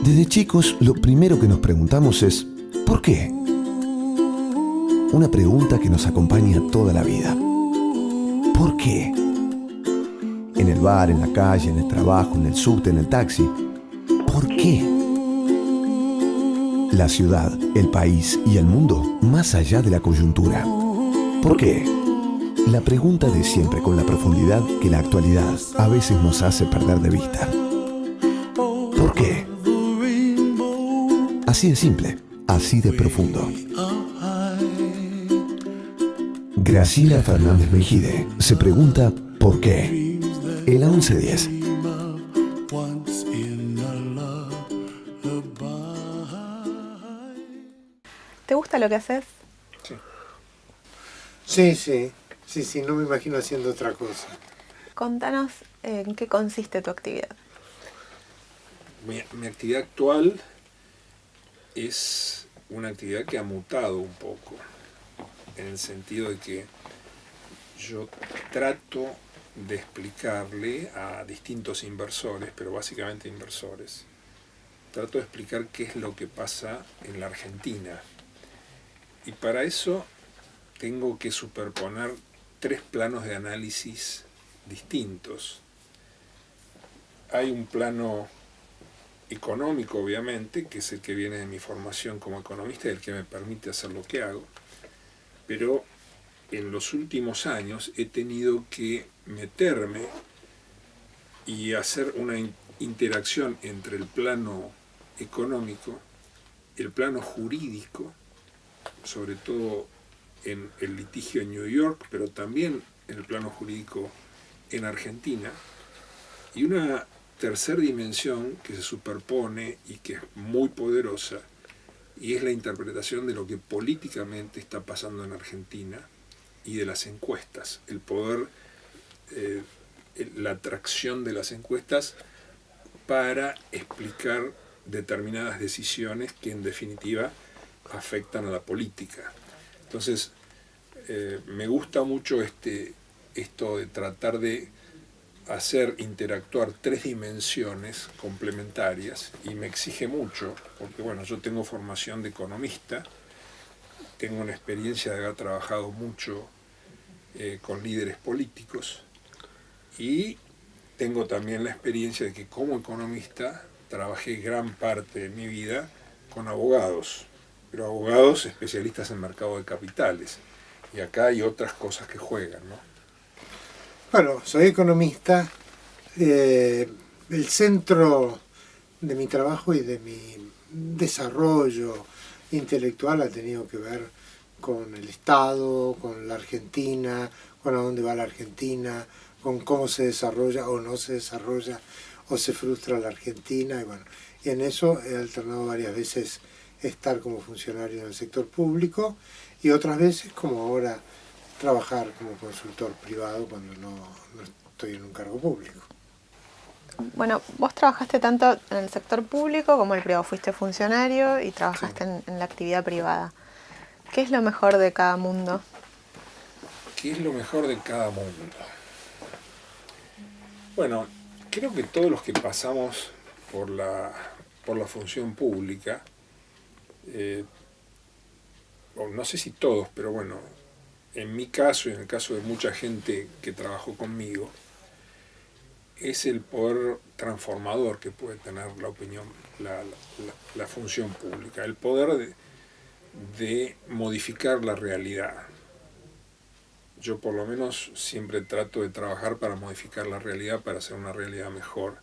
Desde chicos, lo primero que nos preguntamos es ¿por qué? Una pregunta que nos acompaña toda la vida. ¿Por qué? En el bar, en la calle, en el trabajo, en el subte, en el taxi. ¿Por qué? La ciudad, el país y el mundo más allá de la coyuntura. ¿Por qué? La pregunta de siempre con la profundidad que la actualidad a veces nos hace perder de vista. ¿Por qué? Así de simple, así de profundo. Graciela Fernández Mejide se pregunta ¿por qué? El 1110. ¿Te gusta lo que haces? Sí, no me imagino haciendo otra cosa. Contanos en qué consiste tu actividad. Mi actividad actual es una actividad que ha mutado un poco, en el sentido de que yo trato de explicarle a distintos inversores, pero básicamente inversores, trato de explicar qué es lo que pasa en la Argentina. Y para eso tengo que superponer 3 planos de análisis distintos. Hay un plano económico, obviamente, que es el que viene de mi formación como economista y el que me permite hacer lo que hago, pero en los últimos años he tenido que meterme y hacer una interacción entre el plano económico, el plano jurídico, sobre todo en el litigio en New York, pero también en el plano jurídico en Argentina, y una tercera dimensión que se superpone y que es muy poderosa, y es la interpretación de lo que políticamente está pasando en Argentina y de las encuestas, el poder, la atracción de las encuestas para explicar determinadas decisiones que en definitiva afectan a la política. Entonces, me gusta mucho esto de tratar de hacer interactuar 3 dimensiones complementarias, y me exige mucho, porque bueno, yo tengo formación de economista, tengo una experiencia de haber trabajado mucho con líderes políticos, y tengo también la experiencia de que como economista trabajé gran parte de mi vida con abogados, pero abogados especialistas en mercado de capitales, y acá hay otras cosas que juegan, ¿no? Bueno, soy economista. El centro de mi trabajo y de mi desarrollo intelectual ha tenido que ver con el Estado, con la Argentina, con a dónde va la Argentina, con cómo se desarrolla o no se desarrolla o se frustra la Argentina. Y en eso he alternado varias veces estar como funcionario en el sector público y otras veces, como ahora, trabajar como consultor privado cuando no estoy en un cargo público. Bueno, vos trabajaste tanto en el sector público como el privado. Fuiste funcionario y trabajaste en la actividad privada. ¿Qué es lo mejor de cada mundo? ¿Qué es lo mejor de cada mundo? Bueno, creo que todos los que pasamos por la función pública, o no sé si todos, pero bueno, en mi caso y en el caso de mucha gente que trabajó conmigo, es el poder transformador que puede tener la opinión, la función pública, el poder de modificar la realidad. Yo por lo menos siempre trato de trabajar para modificar la realidad, para hacer una realidad mejor.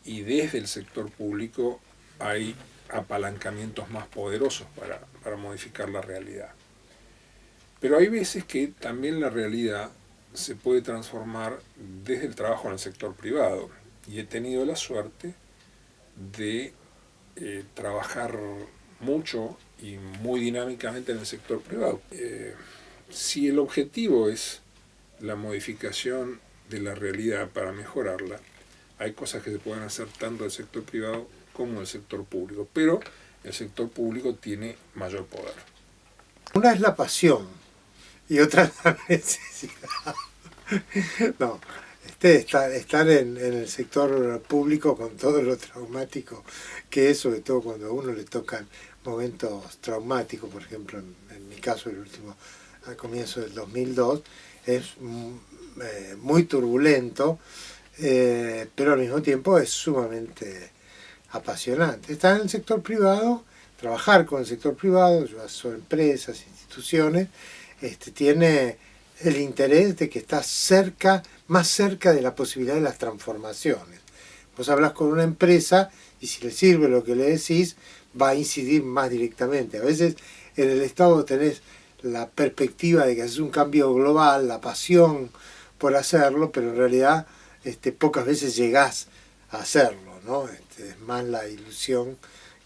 Y desde el sector público hay apalancamientos más poderosos para modificar la realidad. Pero hay veces que también la realidad se puede transformar desde el trabajo en el sector privado. Y he tenido la suerte de trabajar mucho y muy dinámicamente en el sector privado. Si el objetivo es la modificación de la realidad para mejorarla, hay cosas que se pueden hacer tanto del sector privado como del sector público, pero el sector público tiene mayor poder. Una es la pasión y otra es la necesidad. No, Estar en el sector público con todo lo traumático que es, sobre todo cuando a uno le tocan momentos traumáticos, por ejemplo, en mi caso, el último, al comienzo del 2002, es muy turbulento, pero al mismo tiempo es sumamente apasionante. Estar en el sector privado, trabajar con el sector privado, son empresas, instituciones, tiene el interés de que estás más cerca de la posibilidad de las transformaciones. Vos hablas con una empresa y si le sirve lo que le decís, va a incidir más directamente. A veces en el Estado tenés la perspectiva de que haces un cambio global, la pasión por hacerlo, pero en realidad pocas veces llegás a hacerlo, ¿no? Es más la ilusión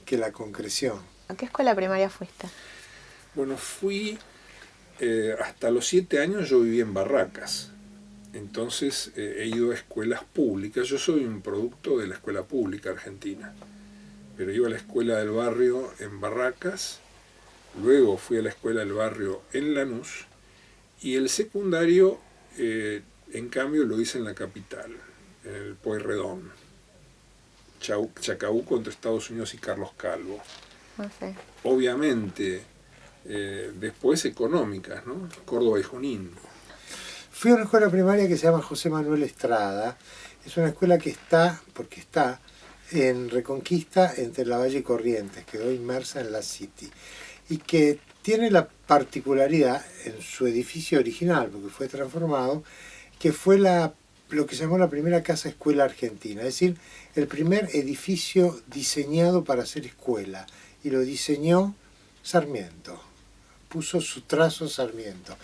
que la concreción. ¿A qué escuela primaria fuiste? Bueno, fui hasta los 7 años. Yo viví en Barracas, entonces he ido a escuelas públicas. Yo soy un producto de la escuela pública argentina, pero iba a la escuela del barrio en Barracas, luego fui a la escuela del barrio en Lanús, y el secundario en cambio lo hice en la capital, en el Pueyrredón, Chacabuco, entre Estados Unidos y Carlos Calvo. No sé. Obviamente después económicas, ¿no? Córdoba y Junín. Fui a una escuela primaria que se llama José Manuel Estrada. Es una escuela que está en Reconquista entre Lavalle y Corrientes, quedó inmersa en la City, y que tiene la particularidad en su edificio original, porque fue transformado, que fue lo que se llamó la primera casa escuela argentina, es decir, el primer edificio diseñado para hacer escuela, y lo diseñó Sarmiento, puso su trazo Sarmiento,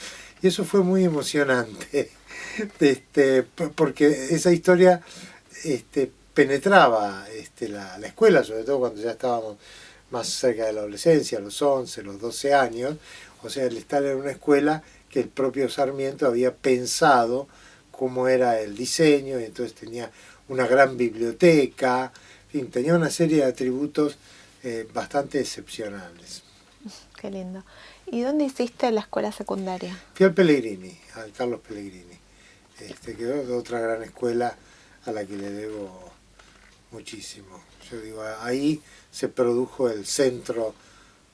y eso fue muy emocionante, porque esa historia penetraba la escuela, sobre todo cuando ya estábamos más cerca de la adolescencia, los 11, los 12 años, o sea, el estar en una escuela que el propio Sarmiento había pensado cómo era el diseño, y entonces tenía una gran biblioteca, en fin, tenía una serie de atributos bastante excepcionales. Qué lindo. ¿Y dónde hiciste la escuela secundaria? Fui al Pellegrini, al Carlos Pellegrini, que es otra gran escuela a la que le debo muchísimo. Yo digo, ahí se produjo el centro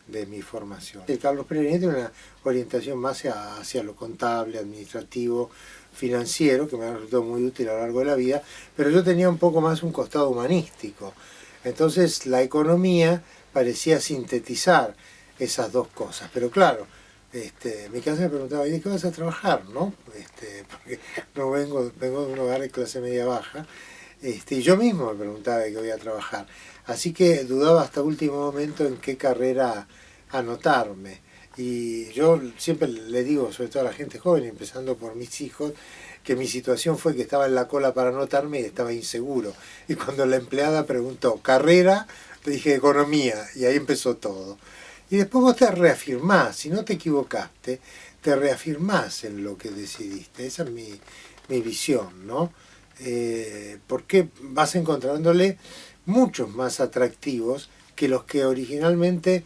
de mi formación. El Carlos Pellegrini tiene una orientación más hacia lo contable, administrativo, financiero, que me ha resultado muy útil a lo largo de la vida, pero yo tenía un poco más un costado humanístico. Entonces la economía parecía sintetizar esas dos cosas. Pero claro, mi casa me preguntaba, ¿y de qué vas a trabajar? ¿No? Porque no vengo de un hogar de clase media baja. Y yo mismo me preguntaba de qué voy a trabajar. Así que dudaba hasta último momento en qué carrera anotarme. Y yo siempre le digo, sobre todo a la gente joven, empezando por mis hijos, que mi situación fue que estaba en la cola para anotarme y estaba inseguro. Y cuando la empleada preguntó, ¿carrera? Le dije, economía. Y ahí empezó todo. Y después vos te reafirmás, si no te equivocaste, te reafirmás en lo que decidiste. Esa es mi visión, ¿no? Porque vas encontrándole muchos más atractivos que los que originalmente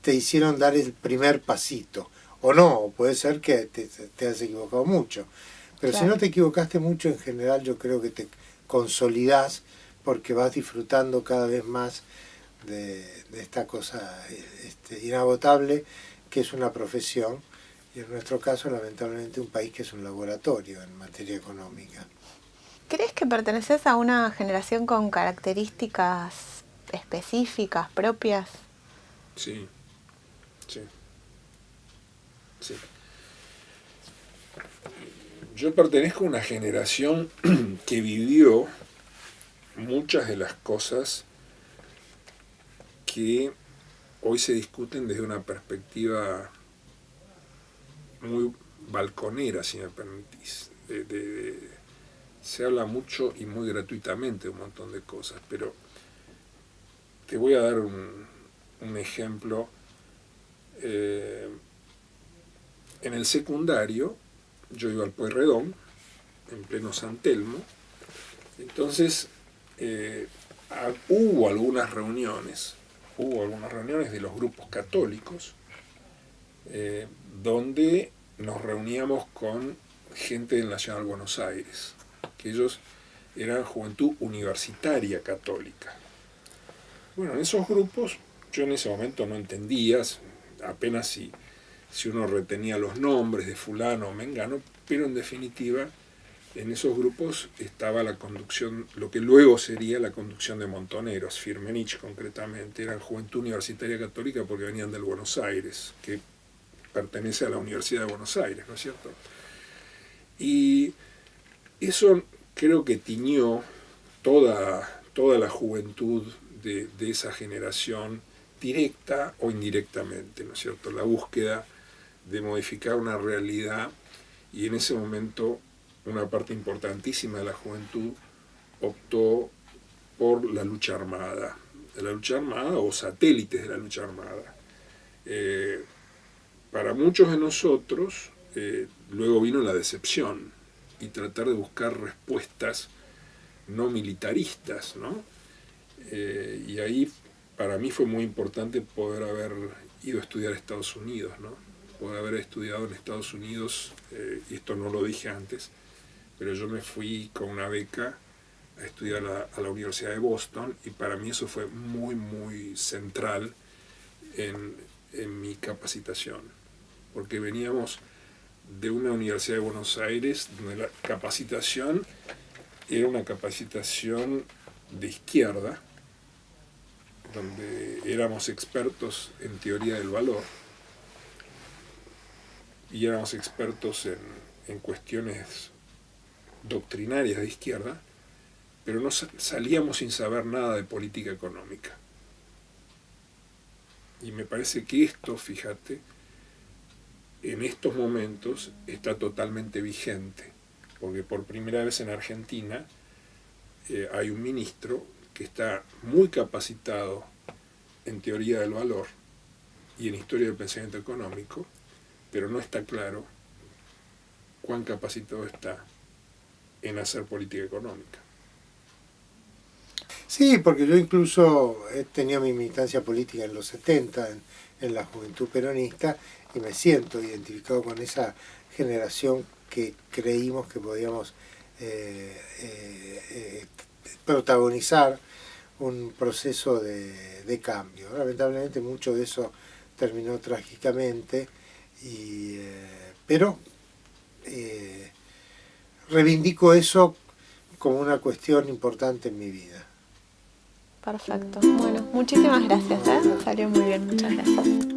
te hicieron dar el primer pasito. O no, o puede ser que te has equivocado mucho. Pero claro, si no te equivocaste mucho, en general yo creo que te consolidás porque vas disfrutando cada vez más de esta cosa inagotable que es una profesión, y en nuestro caso lamentablemente un país que es un laboratorio en materia económica. ¿Crees que perteneces a una generación con características específicas, propias? Sí. Yo pertenezco a una generación que vivió muchas de las cosas que hoy se discuten desde una perspectiva muy balconera, si me permitís. Se habla mucho y muy gratuitamente de un montón de cosas, pero te voy a dar un ejemplo. En el secundario, yo iba al Pueyrredón, en pleno San Telmo, entonces hubo algunas reuniones de los grupos católicos, donde nos reuníamos con gente del Nacional Buenos Aires. que ellos eran Juventud Universitaria Católica. Bueno, en esos grupos yo en ese momento no entendía, apenas si uno retenía los nombres de fulano o mengano, pero en definitiva en esos grupos estaba la conducción, lo que luego sería la conducción de Montoneros, Firmenich concretamente, eran Juventud Universitaria Católica porque venían del Buenos Aires, que pertenece a la Universidad de Buenos Aires, ¿no es cierto? Y eso creo que tiñó toda la juventud de esa generación, directa o indirectamente, ¿no es cierto? La búsqueda de modificar una realidad, y en ese momento una parte importantísima de la juventud optó por la lucha armada o satélites de la lucha armada. Para muchos de nosotros, luego vino la decepción y tratar de buscar respuestas no militaristas, ¿no? Y ahí para mí fue muy importante poder haber ido a estudiar a Estados Unidos, ¿no? Poder haber estudiado en Estados Unidos, y esto no lo dije antes, pero yo me fui con una beca a estudiar a la Universidad de Boston, y para mí eso fue muy, muy central en mi capacitación, porque veníamos de una Universidad de Buenos Aires donde la capacitación era una capacitación de izquierda, donde éramos expertos en teoría del valor y éramos expertos en cuestiones doctrinarias de izquierda, pero no salíamos sin saber nada de política económica. Y me parece que esto, fíjate, en estos momentos está totalmente vigente, porque por primera vez en Argentina hay un ministro que está muy capacitado en teoría del valor y en historia del pensamiento económico, pero no está claro cuán capacitado está en hacer política económica. Sí, porque yo incluso he tenido mi militancia política en los 70, en la juventud peronista, y me siento identificado con esa generación que creímos que podíamos protagonizar un proceso de cambio. Lamentablemente mucho de eso terminó trágicamente, pero reivindico eso como una cuestión importante en mi vida. Perfecto. Bueno, muchísimas gracias, ¿eh? Salió muy bien, muchas gracias.